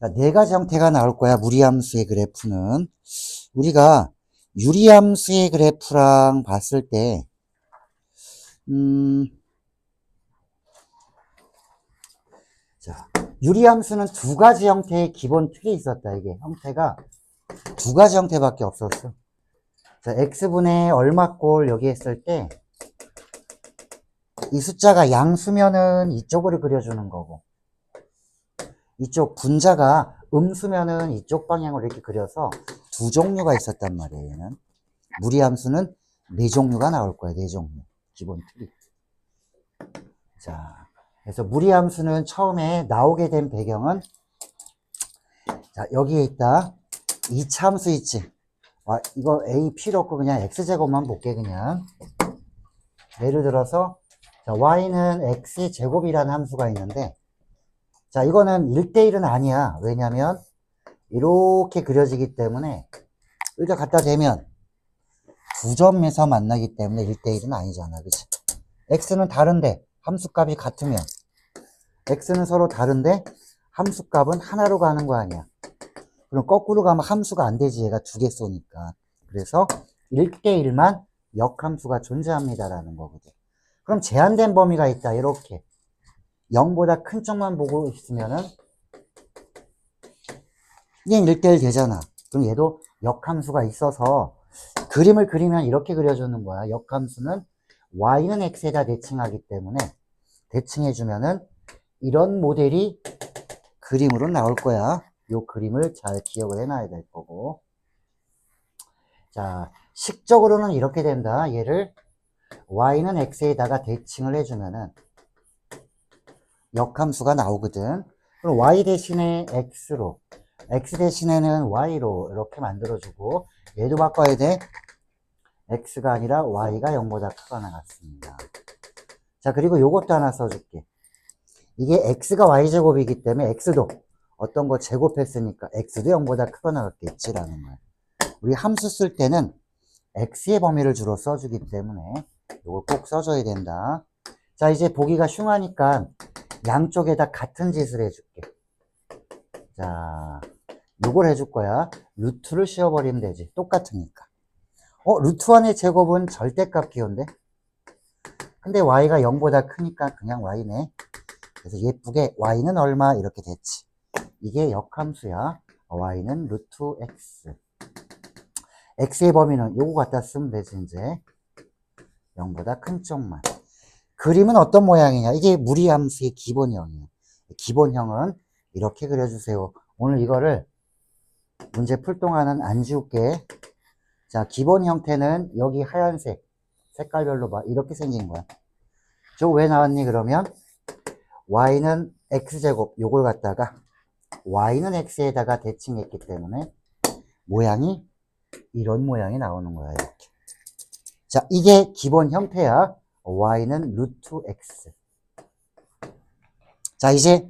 자, 네 가지 형태가 나올 거야, 무리함수의 그래프는. 우리가 유리함수의 그래프랑 봤을 때, 자, 유리함수는 두 가지 형태의 기본 틀이 있었다, 이게. 형태가 두 가지 형태밖에 없었어. 자, x분의 얼마꼴 여기 했을 때, 이 숫자가 양수면은 이쪽으로 그려주는 거고, 이쪽 분자가 음수면은 이쪽 방향으로 이렇게 그려서 두 종류가 있었단 말이에요, 얘는. 무리함수는 네 종류가 나올 거야, 네 종류. 기본 틀이. 자, 그래서 무리함수는 처음에 나오게 된 배경은, 자, 여기에 있다. 이차함수 있지? 이거 A 필요 없고 그냥 x제곱만 볼게, 그냥. 예를 들어서, 자, y는 x의 제곱이라는 함수가 있는데, 자, 이거는 1대1은 아니야. 왜냐면, 이렇게 그려지기 때문에, 여기다 갖다 대면, 두 점에서 만나기 때문에 1대1은 아니잖아. 그치? x는 다른데, 함수값이 같으면, x는 서로 다른데, 함수값은 하나로 가는 거 아니야. 그럼 거꾸로 가면 함수가 안 되지. 얘가 두 개 쏘니까. 그래서 1대1만 역함수가 존재합니다라는 거거든. 그럼 제한된 범위가 있다. 이렇게. 0보다 큰 쪽만 보고 있으면은, 얘 1대1 되잖아. 그럼 얘도 역함수가 있어서, 그림을 그리면 이렇게 그려주는 거야. 역함수는 y는 x에다 대칭하기 때문에, 대칭해주면은, 이런 모델이 그림으로 나올 거야. 요 그림을 잘 기억을 해놔야 될 거고. 자, 식적으로는 이렇게 된다. 얘를 y는 x에다가 대칭을 해주면은 역함수가 나오거든. 그럼 y 대신에 x로, x 대신에는 y로 이렇게 만들어주고, 얘도 바꿔야 돼. x가 아니라 y가 0보다 크거나 같습니다. 자, 그리고 요것도 하나 써줄게. 이게 x가 y제곱이기 때문에 x도 어떤 거 제곱했으니까 x도 0보다 크거나 같겠지라는 거야. 우리 함수 쓸 때는 x의 범위를 주로 써주기 때문에 이걸 꼭 써줘야 된다. 자, 이제 보기가 흉하니까 양쪽에다 같은 짓을 해줄게. 자, 요걸 해줄 거야. 루트를 씌워버리면 되지. 똑같으니까. 루트 1의 제곱은 절대값 기호인데? 근데 y가 0보다 크니까 그냥 y네. 그래서 예쁘게 y는 얼마 이렇게 됐지. 이게 역함수야. y는 루트 x. x의 범위는 요거 갖다 쓰면 되지, 이제. 0보다 큰 쪽만. 그림은 어떤 모양이냐? 이게 무리함수의 기본형이에요. 기본형은 이렇게 그려주세요. 오늘 이거를 문제 풀 동안은 안 지울게. 자, 기본 형태는 여기 하얀색 색깔별로 봐. 이렇게 생긴 거야. 저 왜 나왔니? 그러면 y는 x제곱 요걸 갖다가 y는 x에다가 대칭했기 때문에 모양이 이런 모양이 나오는 거야, 이렇게. 자, 이게 기본 형태야. y는 루트 x. 자, 이제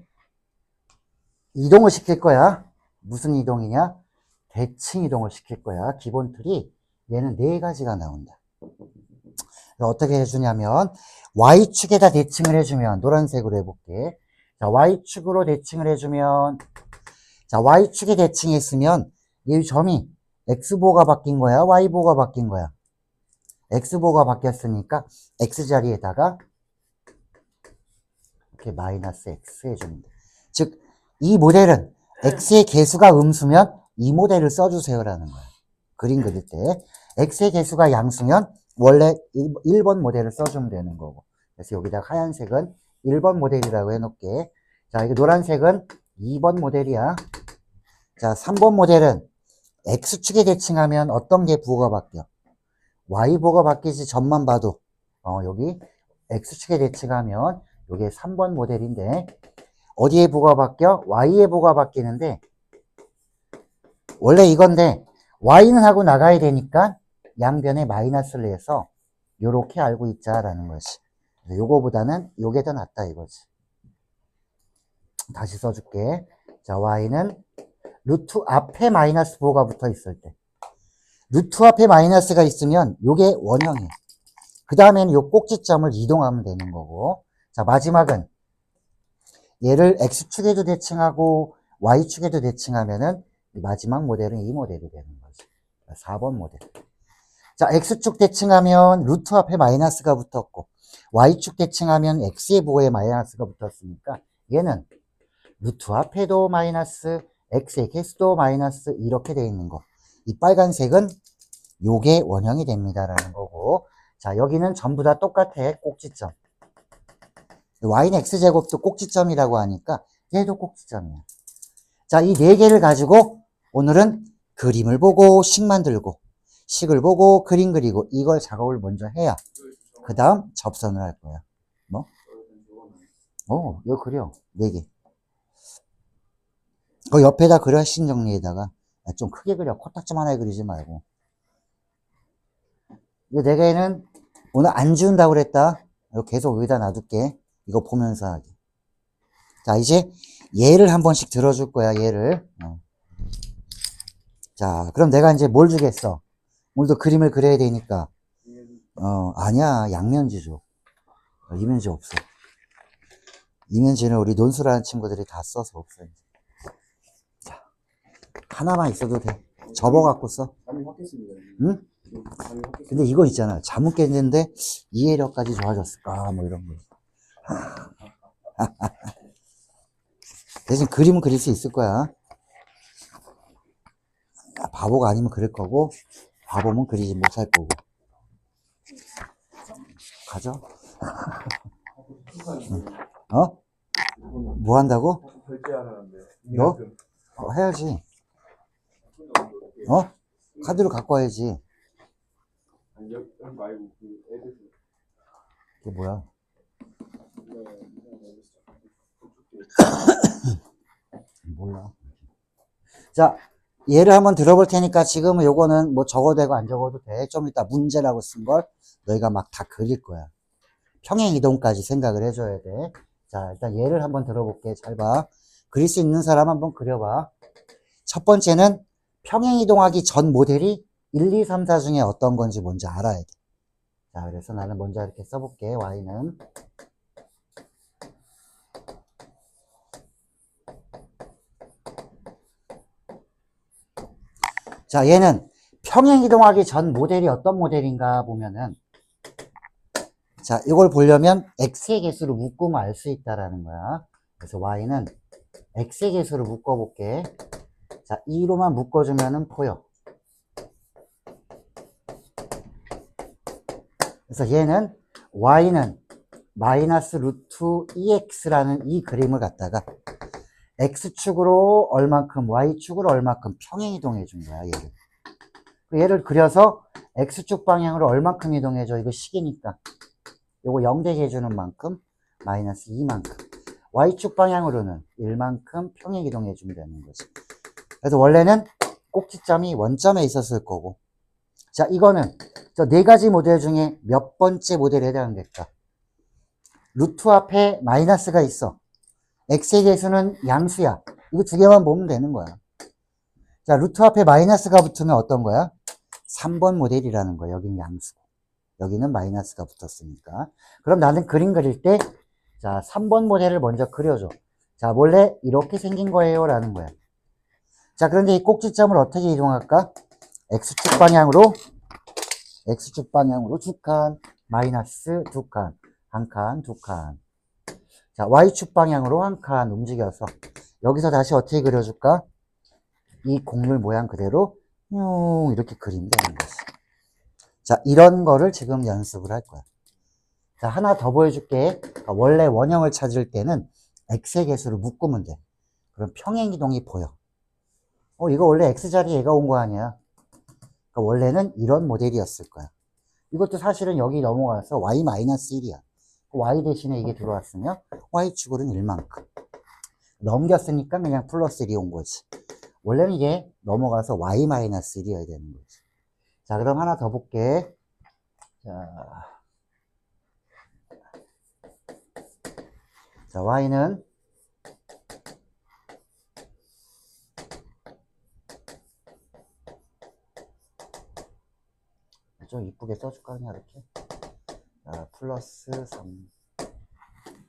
이동을 시킬 거야. 무슨 이동이냐? 대칭 이동을 시킬 거야. 기본 틀이 얘는 네 가지가 나온다. 어떻게 해주냐면 y축에다 대칭을 해주면 노란색으로 해볼게. 자, y축으로 대칭을 해주면, 자, y축에 대칭했으면 이 점이 x보가 바뀐 거야, y보가 바뀐 거야? x보가 바뀌었으니까 x자리에다가 이렇게 마이너스 x 해줍니다. 즉, 이 모델은 x의 개수가 음수면 이 모델을 써주세요라는 거야. 그림 그릴 때 x의 개수가 양수면 원래 1번 모델을 써주면 되는 거고. 그래서 여기다 하얀색은 1번 모델이라고 해놓을게. 자, 이거 노란색은 2번 모델이야. 자, 3번 모델은 x축에 대칭하면 어떤 게 부호가 바뀌어? y부호가 바뀌지. 점만 봐도. 여기 x축에 대칭하면 이게 3번 모델인데 어디에 부호가 바뀌어? y의 부호가 바뀌는데 원래 이건데 y는 하고 나가야 되니까 양변에 마이너스를 해서 요렇게 알고 있자라는 거지. 요거보다는 요게 더 낫다 이거지. 다시 써줄게. 자, y는 루트 앞에 마이너스 부호가 붙어 있을 때. 루트 앞에 마이너스가 있으면 요게 원형이에요. 그 다음에는 요 꼭지점을 이동하면 되는 거고. 자, 마지막은 얘를 x축에도 대칭하고 y축에도 대칭하면은 마지막 모델은 이 모델이 되는 거죠. 4번 모델. 자, x축 대칭하면 루트 앞에 마이너스가 붙었고 y축 대칭하면 x의 부호에 마이너스가 붙었으니까 얘는 루트 앞에도 마이너스, x의 개수도 마이너스 이렇게 돼 있는 거. 이 빨간색은 요게 원형이 됩니다라는 거고, 자, 여기는 전부 다 똑같아. 꼭지점. y는 x제곱도 꼭지점이라고 하니까 얘도 꼭지점이야. 자, 이 네 개를 가지고 오늘은 그림을 보고 식 만들고 식을 보고 그림 그리고 이걸 작업을 먼저 해야 그 다음 접선을 할 거야. 뭐? 이거 그려. 네 개. 그 옆에다 그려, 신정리에다가. 좀 크게 그려. 코딱지 하나에 그리지 말고. 이 네 개는 오늘 안 지운다고 그랬다. 이거 계속 여기다 놔둘게. 이거 보면서 하기. 자, 이제 얘를 한 번씩 들어줄 거야, 얘를. 자, 그럼 내가 이제 뭘 주겠어? 오늘도 그림을 그려야 되니까. 아니야. 양면지 줘. 이면지 없어. 이면지는 우리 논술하는 친구들이 다 써서 없어. 자, 하나만 있어도 돼. 접어갖고 써. 잠이 확 깼습니다. 응? 잠이 확 깼습니다. 근데 이거 있잖아. 잠못 깼는데 이해력까지 좋아졌을까? 뭐 이런 거. 대신 그림은 그릴 수 있을 거야. 바보가 아니면 그릴 거고, 바보면 그리지 못할 거고. 가져? 어? 뭐 한다고? 결제하라는데. 너? 해야지. 카드를 갖고 와야지. 아니, 여기 말고 그 앱에서. 이게 뭐야? 몰라. 자, 얘를 한번 들어볼 테니까 지금은 요거는 뭐 적어도 되고 안 적어도 돼. 좀 이따 문제라고 쓴 걸 너희가 막 다 그릴 거야. 평행 이동까지 생각을 해줘야 돼. 자, 일단 얘를 한번 들어볼게. 잘 봐. 그릴 수 있는 사람 한번 그려봐. 첫 번째는 평행 이동하기 전 모델이 1, 2, 3, 4 중에 어떤 건지 먼저 알아야 돼. 자, 그래서 나는 먼저 이렇게 써볼게. y는. 자, 얘는 평행 이동하기 전 모델이 어떤 모델인가 보면은, 자, 이걸 보려면 x의 개수를 묶으면 알 수 있다라는 거야. 그래서 y는 x의 개수를 묶어볼게. 자, 2로만 묶어주면은 보여. 그래서 얘는 y는 마이너스 루트 2x라는 이 그림을 갖다가 x축으로 얼만큼, y축으로 얼만큼 평행 이동해 준 거야, 얘를. 얘를 그려서 x축 방향으로 얼만큼 이동해줘. 이거 식이니까. 요거 0 되게 해주는 만큼, 마이너스 2만큼. y축 방향으로는 1만큼 평행 이동해 주면 되는 거지. 그래서 원래는 꼭지점이 원점에 있었을 거고. 자, 이거는 저 네 가지 모델 중에 몇 번째 모델에 해당될까? 루트 앞에 마이너스가 있어. x의 개수는 양수야. 이거 두 개만 보면 되는 거야. 자, 루트 앞에 마이너스가 붙으면 어떤 거야? 3번 모델이라는 거야. 여기는 양수고. 여기는 마이너스가 붙었으니까. 그럼 나는 그림 그릴 때, 자, 3번 모델을 먼저 그려줘. 자, 원래 이렇게 생긴 거예요. 라는 거야. 자, 그런데 이 꼭지점을 어떻게 이동할까? x축 방향으로 두 칸, 마이너스 두 칸, 한 칸, 두 칸. 자, y축 방향으로 한 칸 움직여서 여기서 다시 어떻게 그려줄까? 이 곡물 모양 그대로 이렇게 그리면 되는 거지. 자, 이런 거를 지금 연습을 할 거야. 자, 하나 더 보여줄게. 원래 원형을 찾을 때는 x의 개수를 묶으면 돼. 그럼 평행 이동이 보여. 이거 원래 x자리에 얘가 온 거 아니야. 그러니까 원래는 이런 모델이었을 거야. 이것도 사실은 여기 넘어가서 y-1이야. y 대신에 이게 들어왔으면 y축으로는 1만큼. 넘겼으니까 그냥 플러스 1이 온 거지. 원래는 이게 넘어가서 y-1이어야 되는 거지. 자, 그럼 하나 더 볼게. 자, y는 좀 이쁘게 써줄까, 그냥 이렇게. 자, 플러스 3.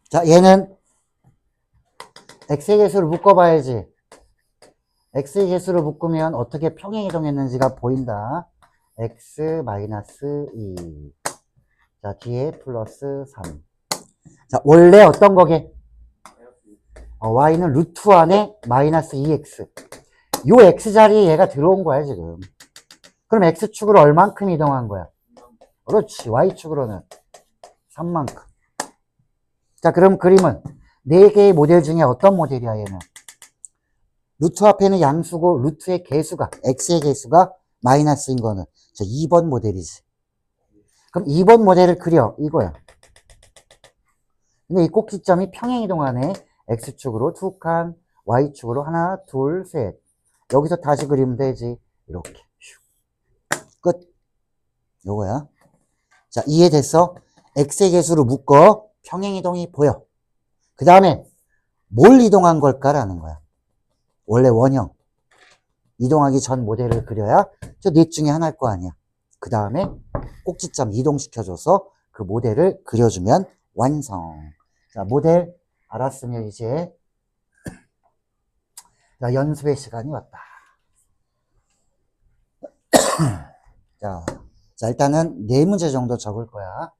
자, 얘는 x의 개수를 묶어봐야지. x의 개수로 묶으면 어떻게 평행이동했는지가 보인다. x 마이너스 2. 자, 뒤에 플러스 3. 자, 원래 어떤 거게? y는 루트 안에 마이너스 2x. 요 x 자리에 얘가 들어온 거야, 지금. 그럼 x축으로 얼만큼 이동한 거야? 그렇지. y축으로는 3만큼. 자, 그럼 그림은 4개의 모델 중에 어떤 모델이야, 얘는? 루트 앞에는 양수고 루트의 개수가, x의 개수가 마이너스인 거는 저 2번 모델이지. 그럼 2번 모델을 그려. 이거야. 근데 이 꼭지점이 평행이동하네. x축으로 2칸, y축으로 하나, 둘, 셋. 여기서 다시 그리면 되지. 이렇게. 끝. 요거야. 자, 이해됐어? x의 개수로 묶어 평행이동이 보여. 그 다음에 뭘 이동한 걸까라는 거야. 원래 원형. 이동하기 전 모델을 그려야 저 넷 중에 하나일 거 아니야. 그 다음에 꼭지점 이동시켜줘서 그 모델을 그려주면 완성. 자, 모델 알았으면 이제 자, 연습의 시간이 왔다. 자, 일단은 4문제 정도 적을 거야.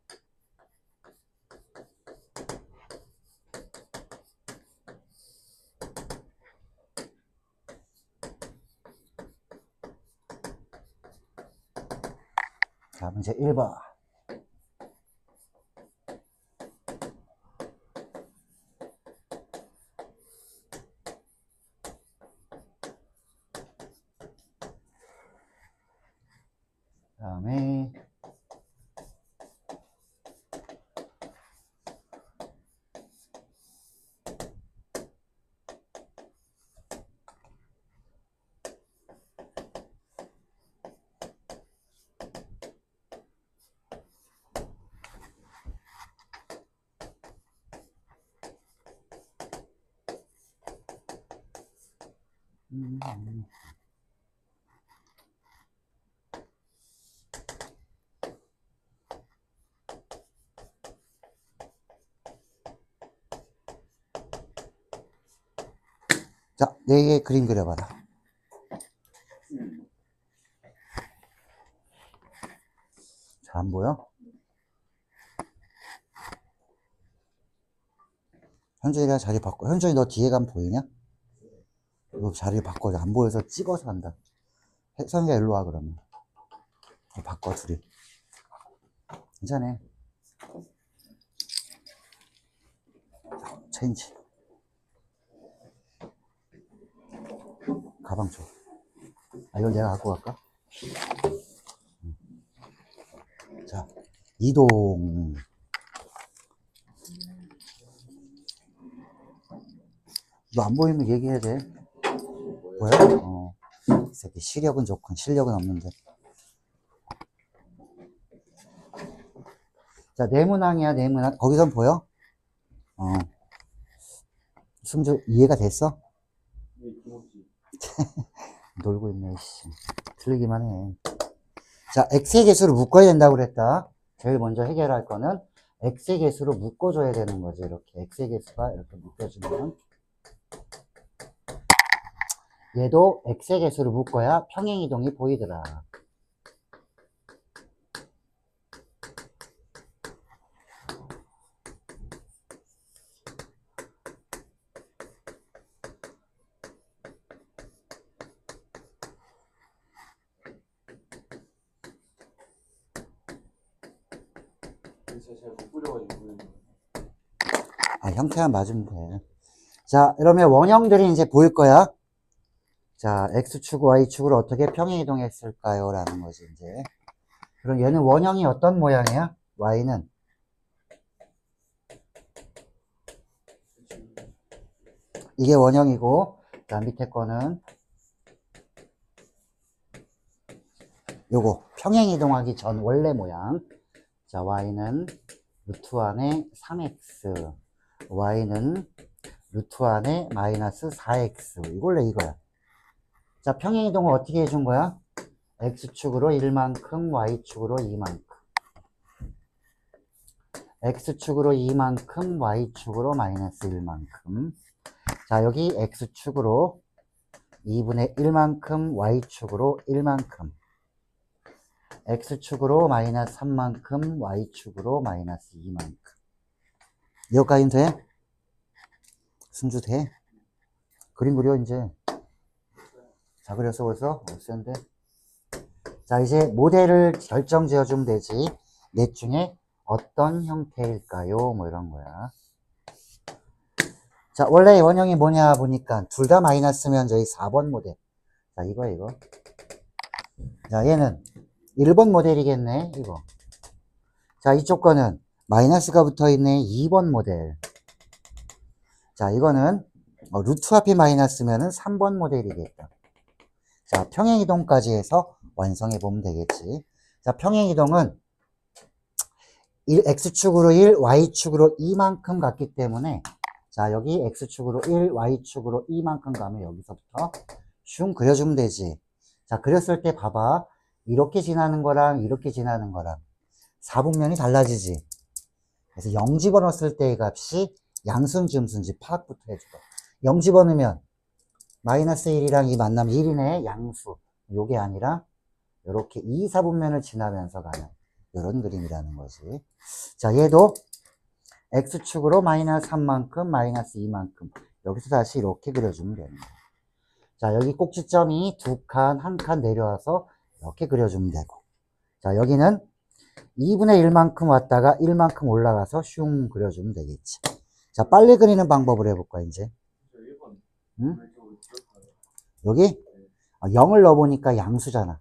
자, 문제 1번. 그 다음에 자, 4개 그림 그려봐라. 잘 안 보여? 현준이가 자리 바꿔. 현준이 너 뒤에 가면 보이냐? 이거 자리를 바꿔. 안 보여서 찍어서 한다. 선이가 일로 와, 그러면. 바꿔, 둘이. 괜찮아. 체인지. 가방 줘. 아, 이걸 내가 갖고 갈까? 자, 이동. 너 안 보이면 얘기해야 돼. 보여? 이 새끼 시력은 좋군. 실력은 없는데. 자, 네모낭이야, 네모낭. 거기선 보여? 승주, 이해가 됐어? 네, 김호지. 놀고 있네, 씨. 틀리기만 해. 자, x의 개수를 묶어야 된다고 그랬다. 제일 먼저 해결할 거는 x의 개수로 묶어줘야 되는 거지. 이렇게. x의 개수가 이렇게 묶여주면. 얘도 x의 개수를 묶어야 평행이동이 보이더라. 제가 잘 못 그려가지고. 아, 형태만 맞으면 돼. 자, 이러면 원형들이 이제 보일 거야. 자, x축, y축으로 어떻게 평행이동했을까요? 라는 거지, 이제. 그럼 얘는 원형이 어떤 모양이야? y는 이게 원형이고, 자, 밑에 거는 요거 평행이동하기 전 원래 모양. 자, y는 루트 안에 3x, y는 루트 안에 마이너스 4x. 이걸로 이거야. 자, 평행이동을 어떻게 해준 거야? x축으로 1만큼, y축으로 2만큼. x축으로 2만큼, y축으로 마이너스 1만큼. 자, 여기 x축으로 2분의 1만큼 y축으로 1만큼 x축으로 마이너스 3만큼 y축으로 마이너스 2만큼. 여기까지는 돼? 승주 돼? 그림 그려 이제. 자, 그래서 벌써 없었는데. 자, 이제 모델을 결정 지어주면 되지. 넷 중에 어떤 형태일까요? 뭐 이런 거야. 자, 원래 원형이 뭐냐 보니까 둘 다 마이너스면 저희 4번 모델. 자, 이거. 자, 얘는 1번 모델이겠네, 이거. 자, 이쪽 거는 마이너스가 붙어 있네, 2번 모델. 자, 이거는 루트 앞이 마이너스면은 3번 모델이겠다. 자, 평행이동까지 해서 완성해 보면 되겠지. 자, 평행이동은 x축으로 1, y축으로 2만큼 갔기 때문에 자, 여기 x축으로 1, y축으로 2만큼 가면 여기서부터 슝 그려주면 되지. 자, 그렸을 때 봐봐. 이렇게 지나는 거랑 이렇게 지나는 거랑 4분면이 달라지지. 그래서 0 집어넣었을 때의 값이 양수인지 음수인지 파악부터 해주고 0 집어넣으면 마이너스 1이랑 이 만나면 1이네, 양수. 요게 아니라 이렇게 2, 4분면을 지나면서 가는 이런 그림이라는 거지. 자, 얘도 x축으로 마이너스 3만큼, 마이너스 2만큼. 여기서 다시 이렇게 그려주면 되는 거야. 자, 여기 꼭지점이 두 칸, 한 칸 내려와서 이렇게 그려주면 되고. 자, 여기는 2분의 1만큼 왔다가 1만큼 올라가서 슝 그려주면 되겠지. 자, 빨리 그리는 방법을 해볼까, 이제. 1번. 응? 여기? 0을 넣어보니까 양수잖아.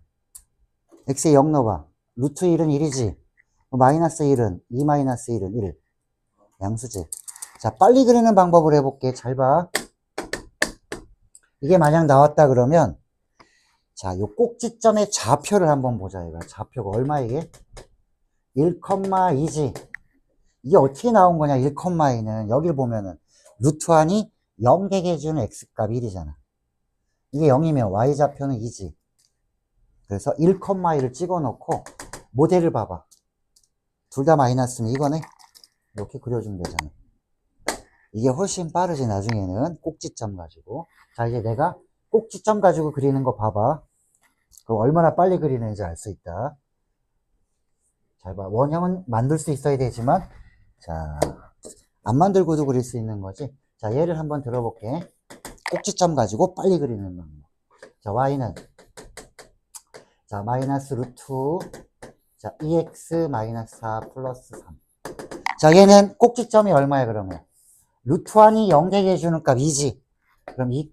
x에 0 넣어봐. 루트 1은 1이지. 마이너스 1은 2 마이너스 1은 1. 양수지. 자, 빨리 그리는 방법을 해볼게. 잘 봐. 이게 만약 나왔다 그러면 자, 요 꼭지점의 좌표를 한번 보자. 이거 좌표가 얼마 이게? 1,2지. 이게 어떻게 나온 거냐? 1,2는 여기를 보면은 루트 안이 0 되게 해주는 x값 1이잖아. 이게 0이면 y좌표는 2지. 그래서 1,2를 찍어 놓고 모델을 봐봐. 둘 다 마이너스면 이거네. 이렇게 그려주면 되잖아. 이게 훨씬 빠르지, 나중에는. 꼭지점 가지고. 자, 이제 내가 꼭지점 가지고 그리는 거 봐봐. 그럼 얼마나 빨리 그리는지 알 수 있다. 잘 봐. 원형은 만들 수 있어야 되지만, 자, 안 만들고도 그릴 수 있는 거지. 자, 예를 한번 들어볼게. 꼭지점 가지고 빨리 그리는 방법. 자, y는, 자, 마이너스 루트, 자, 2x 마이너스 4 플러스 3. 자, 얘는 꼭지점이 얼마야, 그러면? 루트 안이 0 되게 해주는 값 2지. 그럼 2,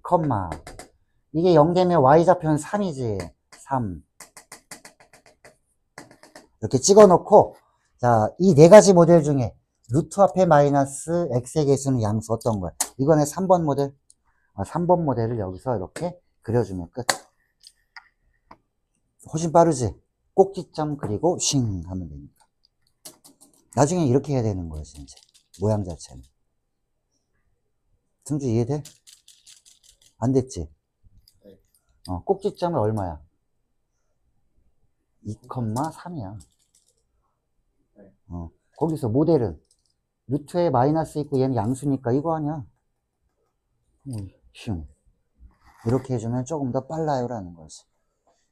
이게 0 되면 y좌표는 3이지. 3. 이렇게 찍어 놓고, 자, 이 네 가지 모델 중에 루트 앞에 마이너스 x의 개수는 양수 어떤 거야? 이거는 3번 모델. 3번 모델을 여기서 이렇게 그려주면 끝. 훨씬 빠르지? 꼭지점 그리고 쉥 하면 되니까. 나중에 이렇게 해야 되는 거야, 진짜. 모양 자체는. 승주 이해돼? 안 됐지? 네. 꼭지점은 얼마야? 2,3이야. 네. 거기서 모델은 루트에 마이너스 있고 얘는 양수니까 이거 아니야. 슝. 이렇게 해주면 조금 더 빨라요라는 거지.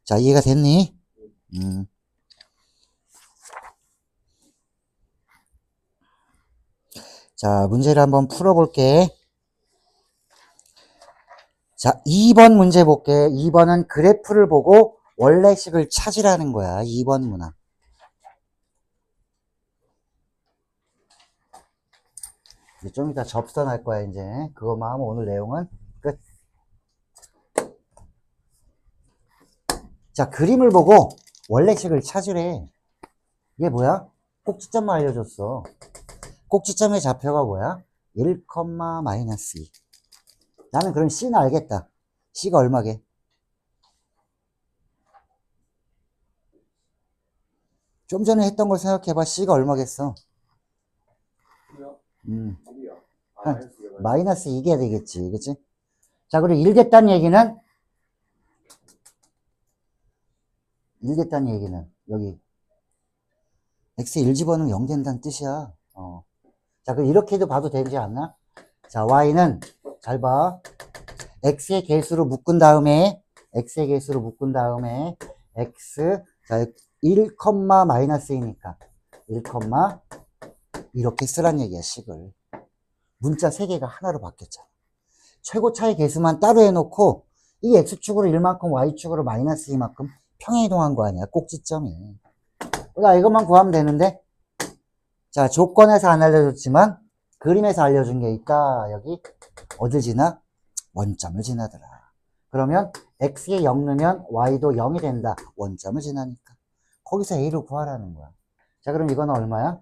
자, 이해가 됐니? 자, 문제를 한번 풀어볼게. 자, 2번 문제 볼게. 2번은 그래프를 보고 원래식을 찾으라는 거야. 2번 문항. 이제 좀 이따 접선할 거야, 이제. 그것만 하면 오늘 내용은 끝. 자, 그림을 보고 원래식을 찾으래. 이게 뭐야? 꼭지점만 알려줬어. 꼭지점의 좌표가 뭐야? 1, 마이너스 2. 나는 그럼 C는 알겠다. C가 얼마게? 좀 전에 했던 걸 생각해봐. C가 얼마겠어? 마이너스 2게 되겠지. 그치? 자, 그리고 1 됐다는 얘기는? 1 됐다는 얘기는 여기 x에 1 집어넣으면 0 된다는 뜻이야. 자, 그럼 이렇게도 봐도 되지 않나? 자, y는 잘 봐. x의 개수로 묶은 다음에 x, 자, 1, 마이너스이니까 1, 이렇게 쓰란 얘기야, 식을. 문자 3개가 하나로 바뀌었잖아. 최고 차의 개수만 따로 해놓고 이 x축으로 1만큼, y축으로 마이너스 2만큼 평행이동한 거 아니야, 꼭지점이. 나 이것만 구하면 되는데, 자, 조건에서 안 알려줬지만 그림에서 알려준 게 있다. 여기 어딜 지나? 원점을 지나더라. 그러면 x에 0 넣으면 y도 0이 된다. 원점을 지나니까. 거기서 a를 구하라는 거야. 자, 그럼 이건 얼마야?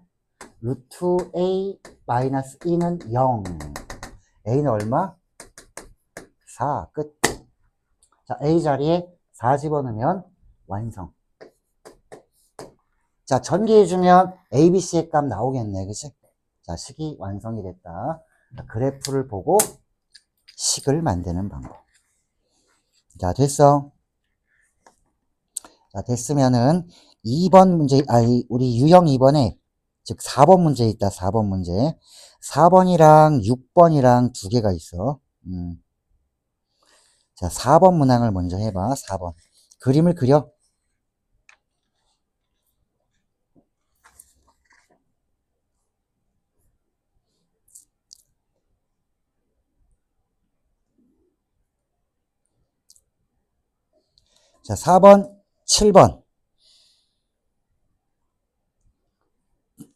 루트 a 마이너스 2는 0. a는 얼마? 4. 끝. 자, a 자리에 4 집어넣으면 완성. 자, 전개해주면 ABC의 값 나오겠네. 그치? 자, 식이 완성이 됐다. 자, 그래프를 보고 식을 만드는 방법. 자, 됐어. 자, 됐으면은 2번 문제, 우리 유형 2번에, 즉 4번 문제 있다. 4번 문제. 4번이랑 6번이랑 두 개가 있어. 자, 4번 문항을 먼저 해봐. 4번. 그림을 그려. 자, 4번, 7번.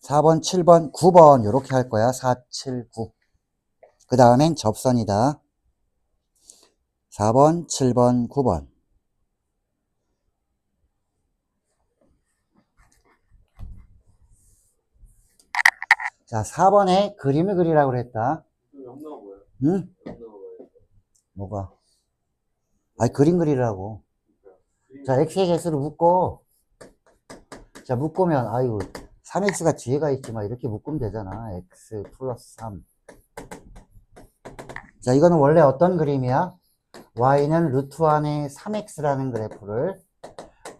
4번, 7번, 9번 요렇게 할 거야. 4, 7, 9. 그 다음엔 접선이다. 4번, 7번, 9번. 자, 4번에 그림을 그리라고 그랬다. 영 넣어 보여. 응? 영 넣어 보여. 뭐가? 아니, 그림 그리라고. 자, x의 개수를 묶고, 자, 묶으면, 아이고, 3x가 뒤에가 있지만 이렇게 묶으면 되잖아. x 플러스 3. 자, 이거는 원래 어떤 그림이야? y는 루트 안에 3x라는 그래프를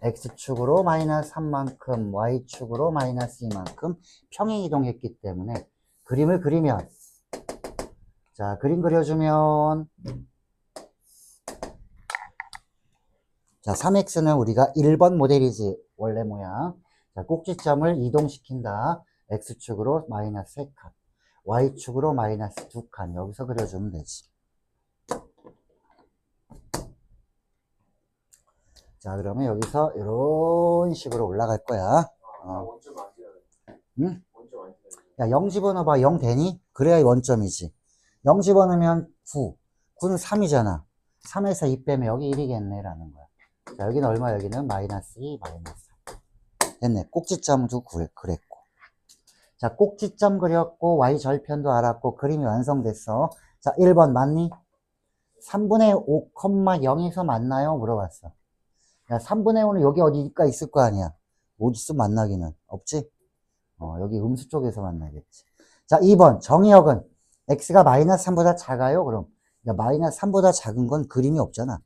x축으로 마이너스 3만큼, y축으로 마이너스 2만큼 평행 이동했기 때문에 그림을 그리면, 자, 그림 그려주면, 자, 3x는 우리가 1번 모델이지, 원래 모양. 자, 꼭지점을 이동시킨다. x축으로 마이너스 3칸, y축으로 마이너스 2칸. 여기서 그려주면 되지. 자, 그러면 여기서 이런 식으로 올라갈 거야. 원점 안 지나네. 응? 원점 안 지나네. 야, 0 집어넣어봐. 0 되니? 그래야 원점이지. 0 집어넣으면 9. 9는 3이잖아. 3에서 2 빼면 여기 1이겠네. 라는 거야. 자, 여기는 얼마? 여기는 마이너스 2, 마이너스 3. 됐네. 꼭지점도 그랬고. 자, 꼭지점 그렸고, y절편도 알았고, 그림이 완성됐어. 자, 1번 맞니? 3분의 5,0에서 맞나요? 물어봤어. 야, 3분의 5는 여기 어디가 있을 거 아니야? 어디서 만나기는? 없지? 여기 음수 쪽에서 만나겠지. 자, 2번. 정의역은 x가 마이너스 3보다 작아요? 그럼. 야, 마이너스 3보다 작은 건 그림이 없잖아.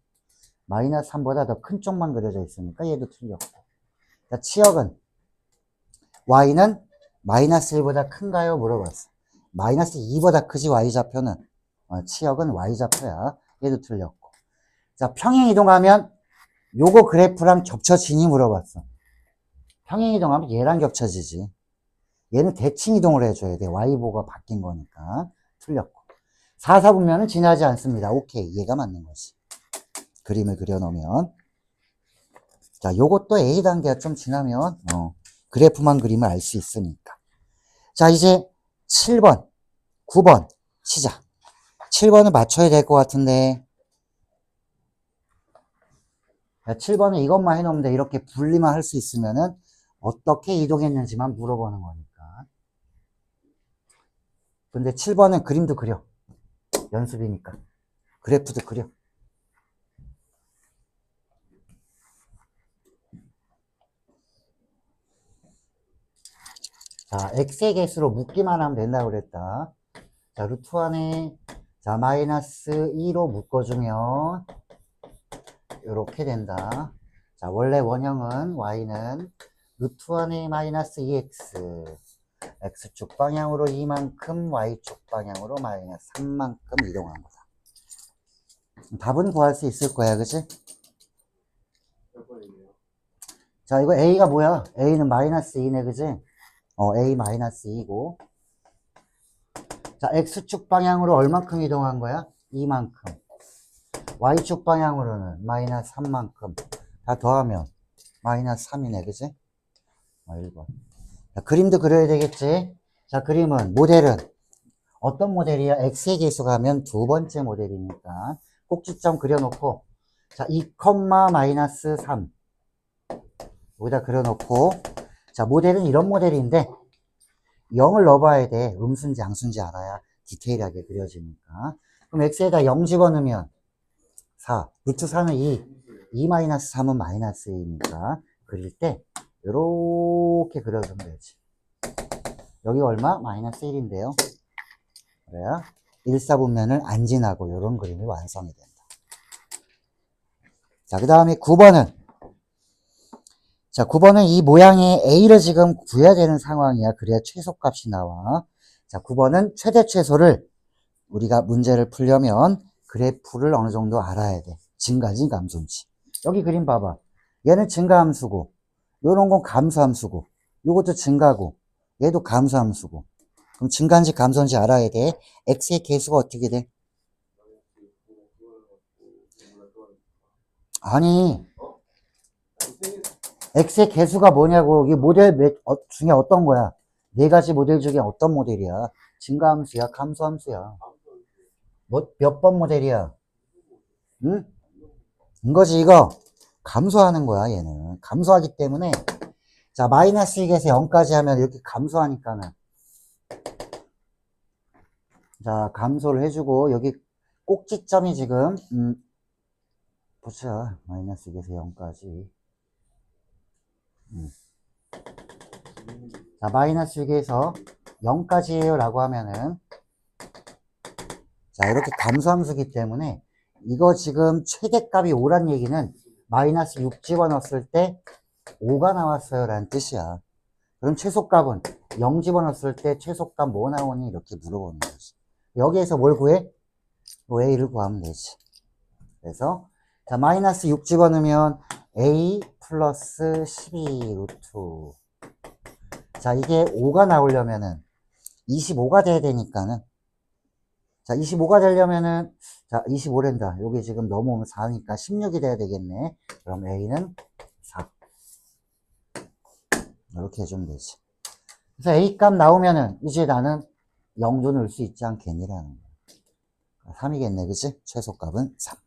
마이너스 3보다 더 큰 쪽만 그려져 있으니까 얘도 틀렸고. 자, 치역은 y는 마이너스 1보다 큰가요? 물어봤어. 마이너스 2보다 크지, y좌표는. 치역은 y좌표야. 얘도 틀렸고. 자, 평행 이동하면 요거 그래프랑 겹쳐지니 물어봤어. 평행 이동하면 얘랑 겹쳐지지. 얘는 대칭 이동을 해줘야 돼. y보가 바뀐 거니까. 틀렸고. 4, 4분면은 지나지 않습니다. 오케이. 얘가 맞는 거지. 그림을 그려놓으면. 자, 요것도 A 단계가 좀 지나면, 그래프만 그림을 알 수 있으니까. 자, 이제 7번, 9번 치자. 7번을 맞춰야 될 것 같은데. 자, 7번은 이것만 해놓으면 돼. 이렇게 분리만 할 수 있으면은 어떻게 이동했는지만 물어보는 거니까. 근데 7번은 그림도 그려. 연습이니까. 그래프도 그려. 자, x의 개수로 묶기만 하면 된다고 그랬다. 자, 루트 안에, 자, 마이너스 2로 묶어주면, 이렇게 된다. 자, 원래 원형은 y는 루트 안에 마이너스 2x, x축 방향으로 2만큼, y축 방향으로 마이너스 3만큼 이동한 거다. 답은 구할 수 있을 거야, 그치? 몇 번이네요. 자, 이거 A가 뭐야? A는 마이너스 2네, 그치? A 마이너스 2고. 자, X축 방향으로 얼만큼 이동한 거야? 2만큼. Y축 방향으로는 마이너스 3만큼. 다 더하면 마이너스 3이네, 그치? 1번. 자, 그림도 그려야 되겠지? 자, 그림은, 모델은 어떤 모델이야? X의 개수가 하면 두 번째 모델이니까 꼭지점 그려놓고, 자, 2, 마이너스 3 여기다 그려놓고, 자, 모델은 이런 모델인데 0을 넣어봐야 돼. 음수인지 양수인지 알아야 디테일하게 그려지니까. 그럼 X에다 0 집어넣으면 4, 루트 3은 2 마이너스 3은 마이너스 2니까 그릴 때 이렇게 그려주면 되지. 여기 얼마? 마이너스 1인데요. 그래야 1사분면을 안 지나고 이런 그림이 완성이 된다. 자, 그 다음에 9번은, 자, 9번은 이 모양의 A를 지금 구해야 되는 상황이야. 그래야 최소값이 나와. 자, 9번은 최대 최소를 우리가 문제를 풀려면 그래프를 어느 정도 알아야 돼. 증가인지 감소인지. 여기 그림 봐봐. 얘는 증가함수고, 요런 건 감소함수고, 요것도 증가고, 얘도 감소함수고. 그럼 증가인지 감소인지 알아야 돼. X의 개수가 어떻게 돼? 아니, X의 개수가 뭐냐고. 이게 모델 중에 어떤 거야? 네 가지 모델 중에 어떤 모델이야? 증가함수야? 감소함수야? 몇 번 모델이야? 응? 이거지, 이거. 감소하는 거야, 얘는. 감소하기 때문에. 자, 마이너스 2에서 0까지 하면 이렇게 감소하니까는. 자, 감소를 해주고, 여기 꼭지점이 지금, 보자. 마이너스 2에서 0까지. 자, 마이너스 6에서 0까지예요 라고 하면은, 자, 이렇게 감소함수기 때문에 이거 지금 최대값이 5란 얘기는 마이너스 6 집어넣었을 때 5가 나왔어요 라는 뜻이야. 그럼 최소값은 0 집어넣었을 때 최소값 뭐 나오니? 이렇게 물어보는 거지. 여기에서 뭘 구해? A를 구하면 되지. 그래서 자, 마이너스 6 집어넣으면 A 플러스 12 루트. 자, 이게 5가 나오려면은 25가 돼야 되니까는, 자, 25가 되려면은, 자, 25랜다. 여기 지금 넘어오면 4니까 16이 돼야 되겠네. 그럼 A는 4. 이렇게 해주면 되지. 그래서 A 값 나오면은, 이제 나는 0도 넣을 수 있지 않겠니라는 거야. 3이겠네, 그치? 최소값은 3.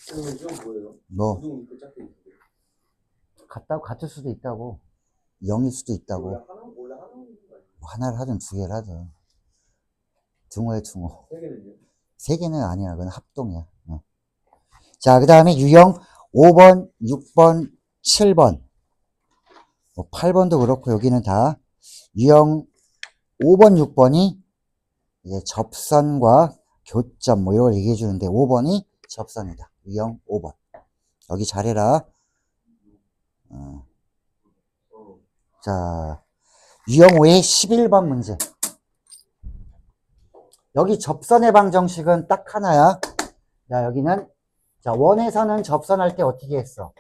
그러면 이건 뭐예요? 뭐, 무슨 그 짝대 있어요? 같을 수도 있다고. 0일 수도 있다고. 원래 하나 있는 거 아니에요? 뭐 하나를 하든 두 개를 하든. 등호에 등호. 세 개는요? 세 개는 아니야. 그건 합동이야. 자, 그 다음에 유형 5번, 6번, 7번. 뭐 8번도 그렇고 여기는 다 유형 5번, 6번이 이제 접선과 교점 뭐 이런 걸 얘기해 주는데 5번이 접선이다. 유형 5번. 여기 잘해라. 자, 유형 5의 11번 문제. 여기 접선의 방정식은 딱 하나야. 자, 여기는 자, 원에서는 접선할 때 어떻게 했어?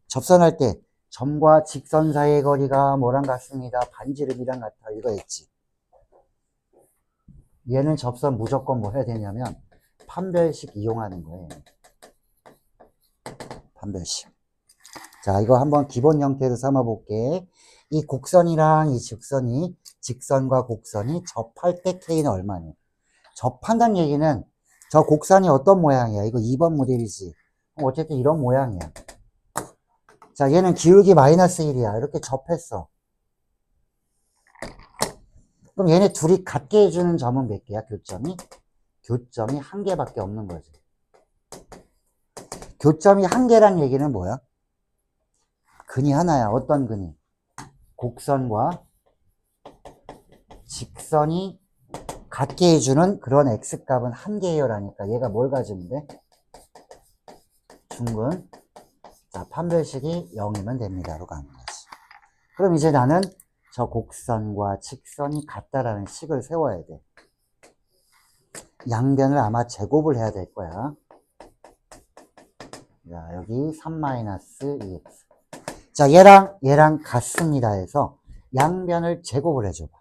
접선할 때 점과 직선 사이의 거리가 뭐랑 같습니다. 반지름이랑 같아. 이거 했지. 얘는 접선 무조건 뭐 해야 되냐면 판별식 이용하는 거예요. 판별식. 자, 이거 한번 기본 형태로 삼아 볼게. 이 곡선이랑 이 직선이, 직선과 곡선이 접할 때 K는 얼마냐? 접한다는 얘기는 저 곡선이 어떤 모양이야? 이거 2번 모델이지. 어쨌든 이런 모양이야. 자, 얘는 기울기 마이너스 1이야. 이렇게 접했어. 그럼 얘네 둘이 같게 해주는 점은 몇 개야? 교점이? 교점이 한 개밖에 없는 거지. 교점이 한 개란 얘기는 뭐야? 근이 하나야. 어떤 근이? 곡선과 직선이 같게 해주는 그런 x값은 한 개예요 라니까 얘가 뭘 가지면 돼? 중근. 자, 판별식이 0이면 됩니다로 가는 거지. 그럼 이제 나는 저 곡선과 직선이 같다라는 식을 세워야 돼. 양변을 아마 제곱을 해야 될 거야. 자, 여기 3-2x. 자, 얘랑 같습니다 해서 양변을 제곱을 해줘봐.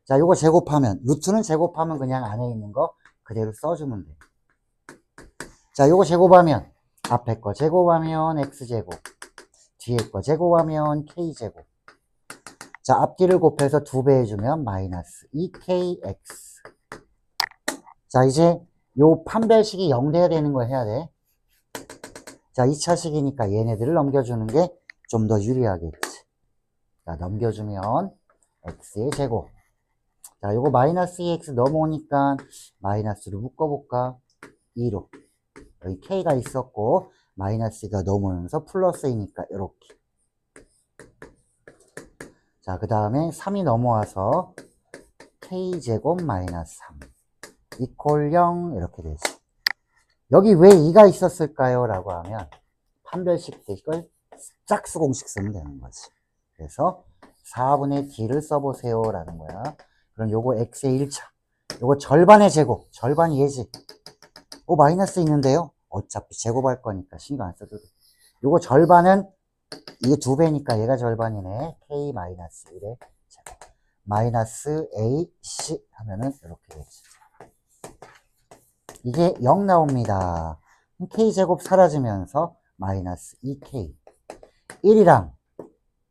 자, 요거 제곱하면, 루트는 제곱하면 그냥 안에 있는 거 그대로 써주면 돼. 자, 요거 제곱하면, 앞에 거 제곱하면 x제곱, 뒤에 거 제곱하면 k제곱. 자, 앞뒤를 곱해서 2배 해주면 마이너스 2kx. 자, 이제 요 판별식이 0 돼야 되는 거 해야 돼. 자, 2차식이니까 얘네들을 넘겨주는 게 좀 더 유리하겠지. 자, 넘겨주면 x의 제곱. 자, 요거 마이너스 2x 넘어오니까 마이너스로 묶어볼까? 2로. 여기 k가 있었고 마이너스가 넘어오면서 플러스이니까 이렇게. 자, 그 다음에 3이 넘어와서 k제곱 마이너스 3 이퀄 0 이렇게 되지. 여기 왜 2가 있었을까요? 라고 하면 판별식 때 이걸 짝수공식 쓰면 되는 거지. 그래서 4분의 d를 써보세요 라는 거야. 그럼 요거 x의 1차, 요거 절반의 제곱, 절반이 얘지. 마이너스 있는데요? 어차피 제곱할 거니까 신경 안 써도 돼. 요거 절반은 이게 2배니까 얘가 절반이네. k 마이너스 1의 제곱. 마이너스 ac 하면은 이렇게 되지. 이게 0 나옵니다. k제곱 사라지면서 마이너스 2k. 1이랑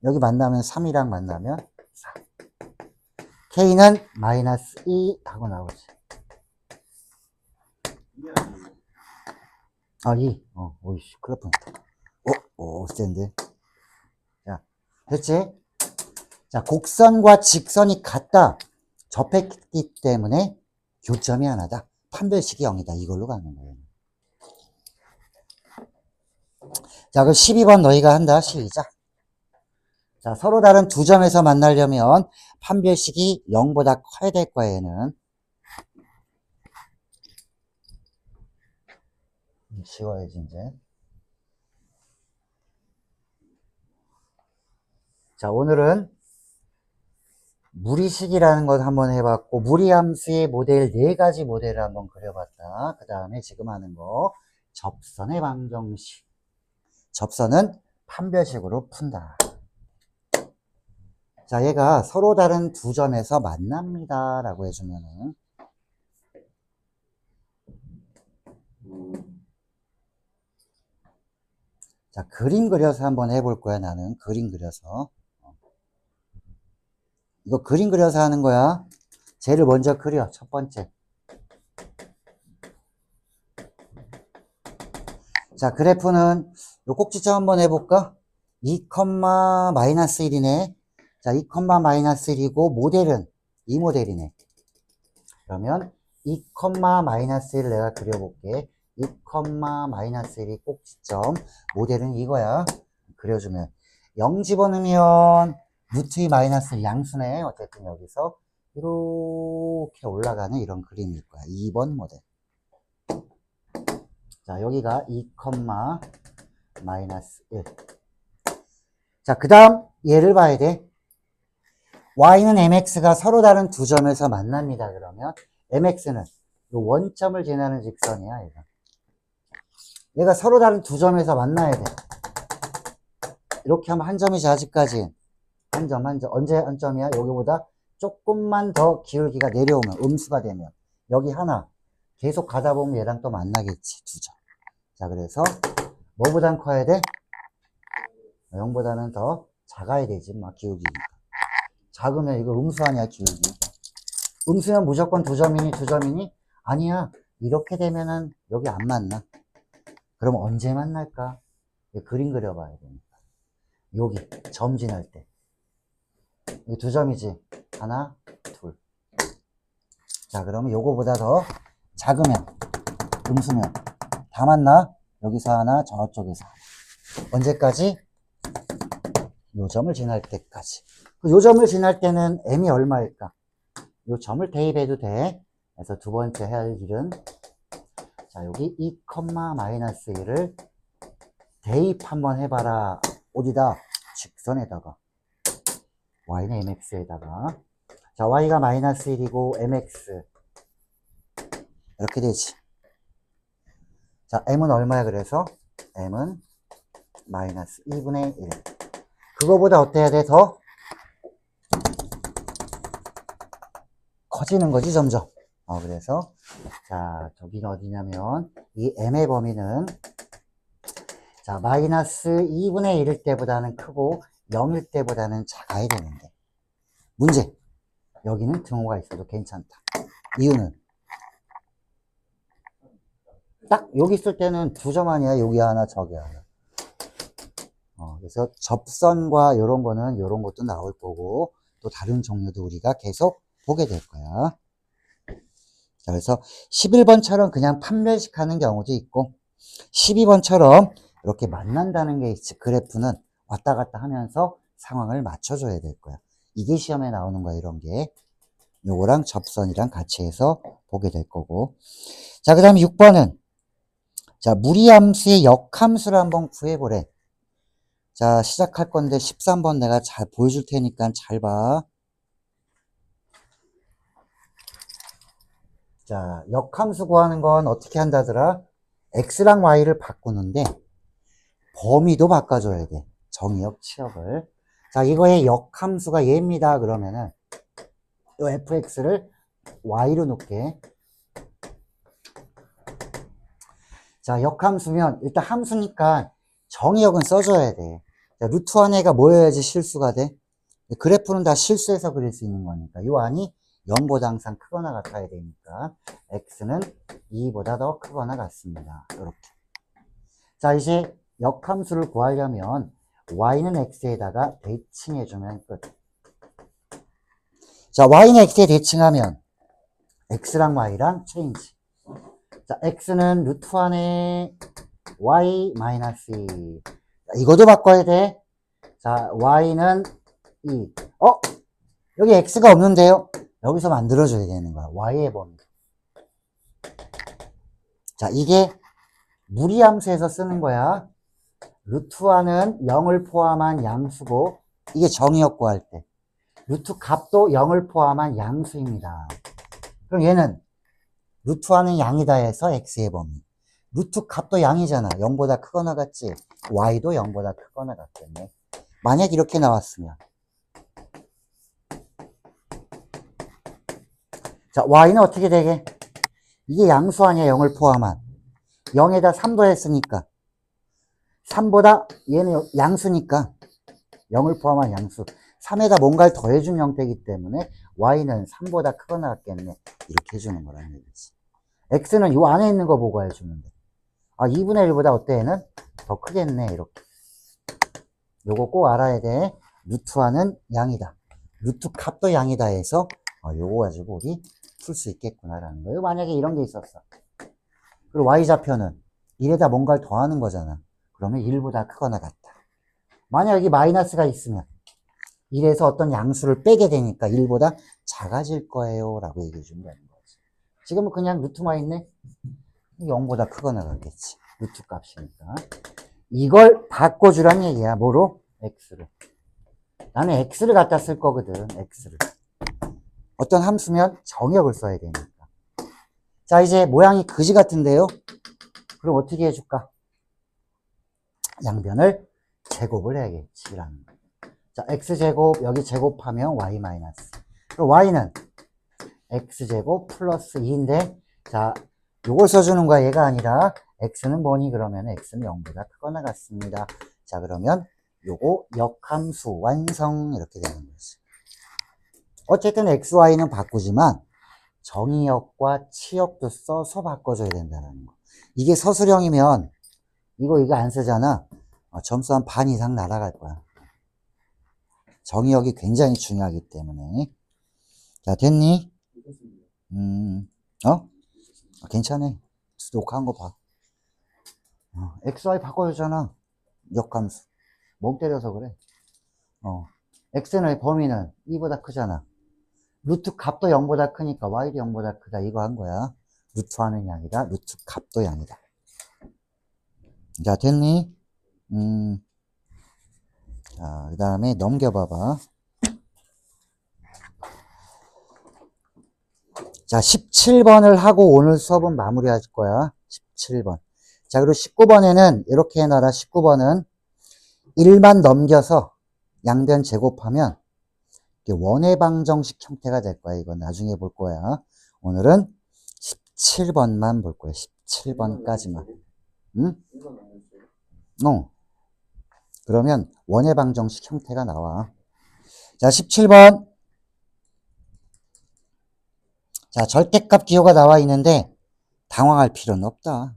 여기 만나면 3이랑 만나면 4. k는 마이너스 2 하고 나오지. 이게 아니에요. 아, 2. 오이씨, 큰일 날 뻔했다. 센데. 자, 됐지? 자, 곡선과 직선이 같다. 접했기 때문에 교점이 하나다. 판별식이 0이다. 이걸로 가는 거예요. 자, 그럼 12번 너희가 한다. 시작. 자, 서로 다른 두 점에서 만나려면 판별식이 0보다 커야 될 거야, 얘는. 쉬워야지, 이제. 자, 오늘은 무리식이라는 것 한번 해봤고, 무리함수의 모델 4가지 모델을 한번 그려봤다. 그 다음에 지금 하는 거, 접선의 방정식. 접선은 판별식으로 푼다. 자, 얘가 서로 다른 두 점에서 만납니다. 라고 해주면은, 자, 그림 그려서 한번 해볼 거야, 나는. 그림 그려서. 이거 그림 그려서 하는 거야. 쟤를 먼저 그려, 첫 번째. 자, 그래프는 요 꼭지점 한번 해볼까? 2, 마이너스 1이네. 자, 2, 마이너스 1이고, 모델은 이 모델이네. 그러면 2, 마이너스 1을 내가 그려볼게. 2, 마이너스 1이 꼭지점. 모델은 이거야. 그려주면. 0 집어넣으면 루트 2 마이너스 1 양수네. 어쨌든 여기서 이렇게 올라가는 이런 그림일 거야. 2번 모델. 자, 여기가 2, 마이너스 1. 자, 그 다음 얘를 봐야 돼. y는 mx가 서로 다른 두 점에서 만납니다. 그러면 mx는 요 원점을 지나는 직선이야. 얘가 서로 다른 두 점에서 만나야 돼. 이렇게 하면 한 점이지, 아직까지. 한 점. 언제 한 점이야? 여기보다 조금만 더 기울기가 내려오면, 음수가 되면. 여기 하나. 계속 가다 보면 얘랑 또 만나겠지, 두 점. 자, 그래서 뭐보단 커야 돼? 0보다는 더 작아야 되지, 막 기울기니까. 작으면 이거 음수 아니야, 기울기. 음수면 무조건 두 점이니? 아니야. 이렇게 되면은 여기 안 만나. 그럼 언제 만날까? 그림 그려봐야 되니까. 여기 점 지날 때. 이 두 점이지. 하나, 둘. 자, 그러면 요거보다 더 작으면, 음수면 다 만나? 여기서 하나, 저쪽에서 하나. 언제까지? 요 점을 지날 때까지. 요 점을 지날 때는 m이 얼마일까? 요 점을 대입해도 돼. 그래서 두 번째 해야 할 일은, 자, 여기 2, 마이너스 1을 대입 한번 해봐라. 어디다? 직선에다가. y는 mx에다가. 자, y가 마이너스 1이고 mx 이렇게 되지. 자, m은 얼마야? 그래서 m은 마이너스 2분의 1. 그거보다 어때야 돼? 더 커지는 거지, 점점. 그래서, 자, 저기는 어디냐면, 이 m의 범위는, 자, 마이너스 2분의 1일 때보다는 크고, 0일 때보다는 작아야 되는데. 문제. 여기는 등호가 있어도 괜찮다. 이유는, 딱 여기 있을 때는 두 점 아니야. 여기 하나, 저기 하나. 그래서 접선과 이런 거는 이런 것도 나올 거고, 또 다른 종류도 우리가 계속 보게 될 거야. 자, 그래서 11번처럼 그냥 판별식하는 경우도 있고 12번처럼 이렇게 만난다는 게 있지. 그래프는 왔다 갔다 하면서 상황을 맞춰줘야 될 거야. 이게 시험에 나오는 거야. 이런 게 요거랑 접선이랑 같이 해서 보게 될 거고. 자, 그 다음에 6번은 자, 무리함수의 역함수를 한번 구해보래. 자, 시작할 건데 13번 내가 잘 보여줄 테니까 잘 봐. 자, 역함수 구하는 건 어떻게 한다더라? x랑 y를 바꾸는데 범위도 바꿔줘야 돼. 정의역, 치역을. 자, 이거의 역함수가 얘입니다. 그러면은 이 fx를 y로 놓게. 자, 역함수면 일단 함수니까 정의역은 써줘야 돼. 자, 루트 안에가 뭐여야지 실수가 돼? 그래프는 다 실수해서 그릴 수 있는 거니까. 요 안이 0보다 항상 크거나 같아야 되니까 x는 2보다 더 크거나 같습니다. 이렇게. 자, 이제 역함수를 구하려면 y는 x에다가 대칭해주면 끝. 자, y는 x에 대칭하면 x랑 y랑 체인지. 자, x는 루트 안에 y 마이너스 2. 자, 이것도 바꿔야 돼. 자, y는 2. 여기 x가 없는데요? 여기서 만들어줘야 되는 거야. y의 범위. 자, 이게 무리함수에서 쓰는 거야. 루트와는 0을 포함한 양수고, 이게 정의역 구할 때. 루트 값도 0을 포함한 양수입니다. 그럼 얘는 루트와는 양이다 해서 x의 범위. 루트 값도 양이잖아. 0보다 크거나 같지? y도 0보다 크거나 같겠네. 만약 이렇게 나왔으면. 자, y는 어떻게 되게? 이게 양수 아니야, 0을 포함한. 0에다 3 더했으니까. 3보다 얘는 양수니까 0을 포함한 양수. 3에다 뭔가를 더해준 형태이기 때문에 y는 3보다 크거나 같겠네. 이렇게 해주는 거라는 얘기지. x는 요 안에 있는 거 보고 해주는데. 2분의 1보다 어때 얘는? 더 크겠네. 이렇게. 요거 꼭 알아야 돼. 루트와는 양이다. 루트 값도 양이다 해서 요거 가지고 우리 풀 수 있겠구나라는 거예요. 만약에 이런 게 있었어. 그리고 y좌표는 1에다 뭔가를 더하는 거잖아. 그러면 1보다 크거나 같다. 만약 여기 마이너스가 있으면 1에서 어떤 양수를 빼게 되니까 1보다 작아질 거예요 라고 얘기해 주면 되는 거지. 지금은 그냥 루트만 있네. 0보다 크거나 같겠지. 루트 값이니까. 이걸 바꿔주란 얘기야. 뭐로? x를. 나는 x를 갖다 쓸 거거든. x를. 어떤 함수면 정역을 써야 되니까. 자, 이제 모양이 그지 같은데요. 그럼 어떻게 해줄까? 양변을 제곱을 해야겠지. 라는 거. 자, x제곱 여기 제곱하면 y 마이너스. 그럼 y는 x제곱 플러스 2인데 자, 요걸 써주는 거야. 얘가 아니라 x는 뭐니? 그러면 x는 0보다 크거나 같습니다. 자, 그러면 요거 역함수 완성 이렇게 되는 거지. 어쨌든 x, y는 바꾸지만 정의역과 치역도 써서 바꿔줘야 된다는 거. 이게 서술형이면 이거 안 쓰잖아. 점수 한 반 이상 날아갈 거야. 정의역이 굉장히 중요하기 때문에. 자, 됐니? 괜찮아. 녹화한 거 봐. x, y 바꿔주잖아. 역함수. 멍 때려서 그래. x는 범위는 2보다 크잖아. 루트 값도 0보다 크니까 y도 0보다 크다. 이거 한 거야. 루트하는 양이다. 루트 값도 양이다. 자, 됐니? 자, 그 다음에 넘겨봐봐. 자, 17번을 하고 오늘 수업은 마무리할 거야. 17번. 자, 그리고 19번에는 이렇게 해놔라. 19번은 1만 넘겨서 양변 제곱하면 이게 원의 방정식 형태가 될 거야. 이건 나중에 볼 거야. 오늘은 17번만 볼 거야. 17번까지만. 응? 그러면 원의 방정식 형태가 나와. 자, 17번. 자, 절대값 기호가 나와 있는데 당황할 필요는 없다.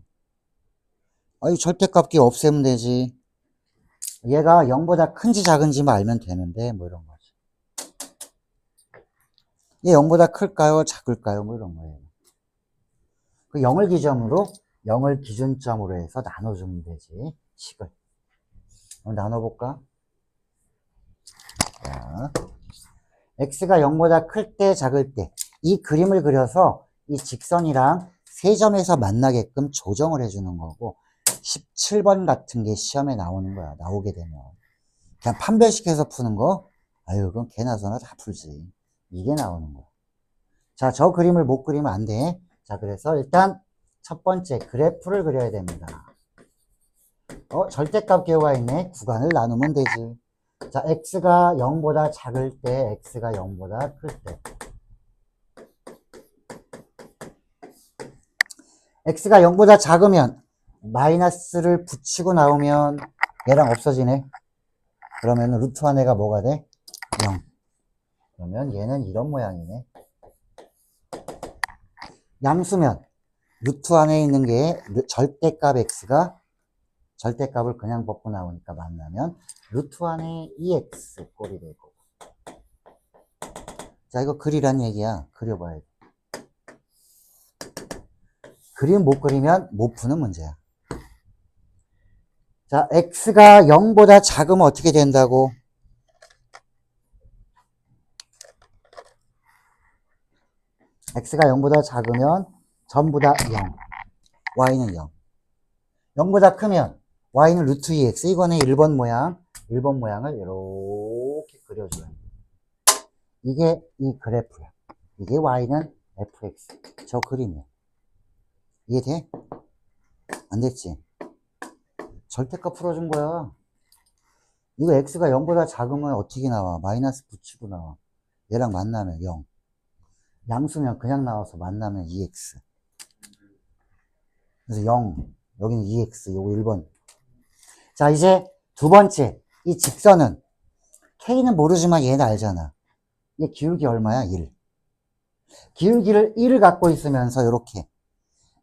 아이, 절대값 기호 없애면 되지. 얘가 0보다 큰지 작은지만 알면 되는데 뭐 이런 거지. 얘 0보다 클까요? 작을까요? 뭐 이런 거예요. 그 0을 기점으로 0을 기준점으로 해서 나눠주면 되지. 식을. 한번 나눠볼까? 자, x가 0보다 클 때, 작을 때. 이 그림을 그려서 이 직선이랑 세 점에서 만나게끔 조정을 해주는 거고, 17번 같은 게 시험에 나오는 거야. 나오게 되면. 그냥 판별식해서 푸는 거? 아유, 그건 개나 소나 다 풀지. 이게 나오는 거야. 자, 저 그림을 못 그리면 안 돼. 자, 그래서 일단 첫 번째 그래프를 그려야 됩니다. 절대값 기호가 있네. 구간을 나누면 되지. 자, x가 0보다 작을 때, x가 0보다 클 때. x가 0보다 작으면 마이너스를 붙이고 나오면 얘랑 없어지네. 그러면 루트 안에가 뭐가 돼? 0. 그러면 얘는 이런 모양이네. 양수면 루트 안에 있는 게 절대값 x가 절대값을 그냥 벗고 나오니까 만나면 루트 안에 2x 꼴이 되고. 자, 이거 그리란 얘기야. 그려봐야 돼. 그림 못 그리면 못 푸는 문제야. 자, x가 0보다 작으면 어떻게 된다고? x가 0보다 작으면 전부 다 0. y는 0. 0보다 크면 y는 루트 2x. 이거는 1번 모양. 1번 모양을 이렇게 그려줘요. 이게 이 그래프야. 이게 y는 fx. 저 그림이야. 이해돼? 안 됐지? 절대값 풀어준 거야. 이거 x가 0보다 작으면 어떻게 나와? 마이너스 붙이고 나와. 얘랑 만나면 0. 양수면 그냥 나와서 만나면 2x. 그래서 0. 여기는 2x. 요거 1번. 자, 이제 두 번째. 이 직선은 k는 모르지만 얘는 알잖아. 얘 기울기 얼마야? 1. 기울기를 1을 갖고 있으면서 이렇게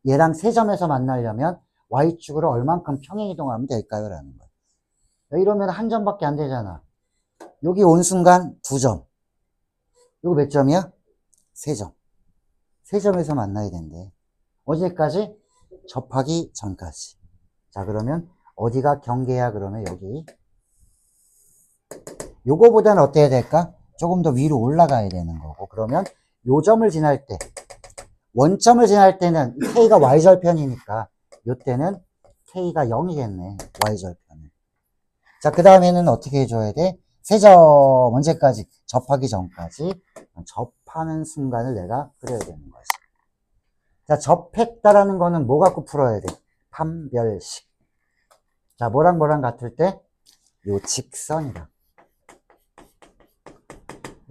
얘랑 세 점에서 만나려면 y축으로 얼만큼 평행 이동하면 될까요? 라는 거야. 이러면 한 점밖에 안 되잖아. 여기 온 순간 2점. 이거 몇 점이야? 3점. 3점에서 만나야 된대. 어디까지? 접하기 전까지. 자, 그러면 어디가 경계야? 그러면 여기. 요거보다는 어때야 될까? 조금 더 위로 올라가야 되는 거고. 그러면 요 점을 지날 때, 원점을 지날 때는 k가 y절편이니까 요때는 k가 0이겠네. y절편은. 자, 그 다음에는 어떻게 해줘야 돼? 세점 언제까지? 접하기 전까지. 접하는 순간을 내가 그려야 되는 거지. 자, 접했다라는 거는 뭐 갖고 풀어야 돼? 판별식. 자, 뭐랑 같을 때? 요 직선이랑.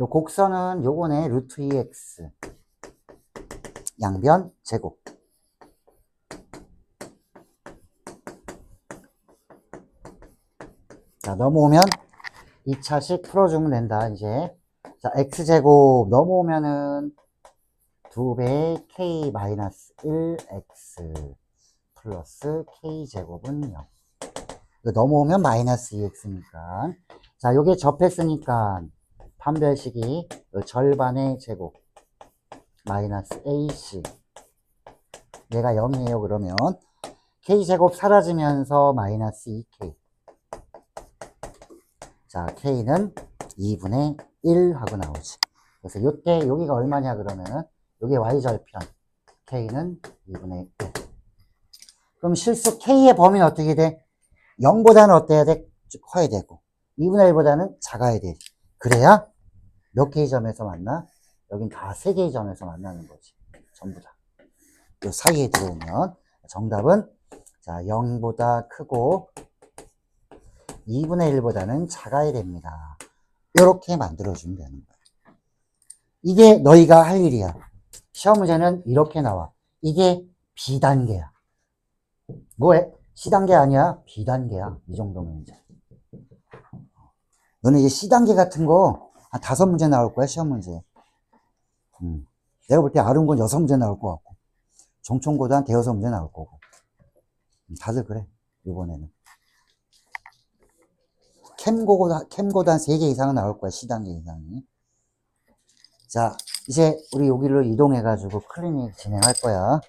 요 곡선은 요거네. 루트 2x. 양변 제곱. 자, 넘어오면 2차식 풀어주면 된다, 이제. 자, x제곱 넘어오면은 2배 k-1x 플러스 k제곱은 0. 넘어오면 마이너스 2x니까. 자, 요게 접했으니까 판별식이 절반의 제곱 마이너스 ac. 얘가 0이에요. 그러면 k제곱 사라지면서 마이너스 2k. 자, k는 2분의 1 하고 나오지. 그래서 요때 여기가 얼마냐 그러면은 요게 y절편. k는 2분의 1. 그럼 실수 k의 범위는 어떻게 돼? 0보다는 어때야 돼? 커야 되고 2분의 1보다는 작아야 돼. 그래야 몇 개의 점에서 만나? 여긴 다 3개의 점에서 만나는 거지. 전부 다. 요 사이에 들어오면 정답은 자 0보다 크고 2분의 1보다는 작아야 됩니다. 이렇게 만들어주면 되는 거야. 이게 너희가 할 일이야. 시험 문제는 이렇게 나와. 이게 B단계야. 뭐해? C단계 아니야? B단계야. 이 정도면 이제. 너는 이제 C단계 같은 거 한 5문제 나올 거야, 시험 문제. 내가 볼 때 아름권 6문제 나올 것 같고, 종총고도 한 5문제 나올 거고. 다들 그래, 이번에는. 캠고도 한 3개 이상은 나올 거야, C단계 이상이. 자, 이제 우리 여기로 이동해가지고 클리닉 진행할 거야.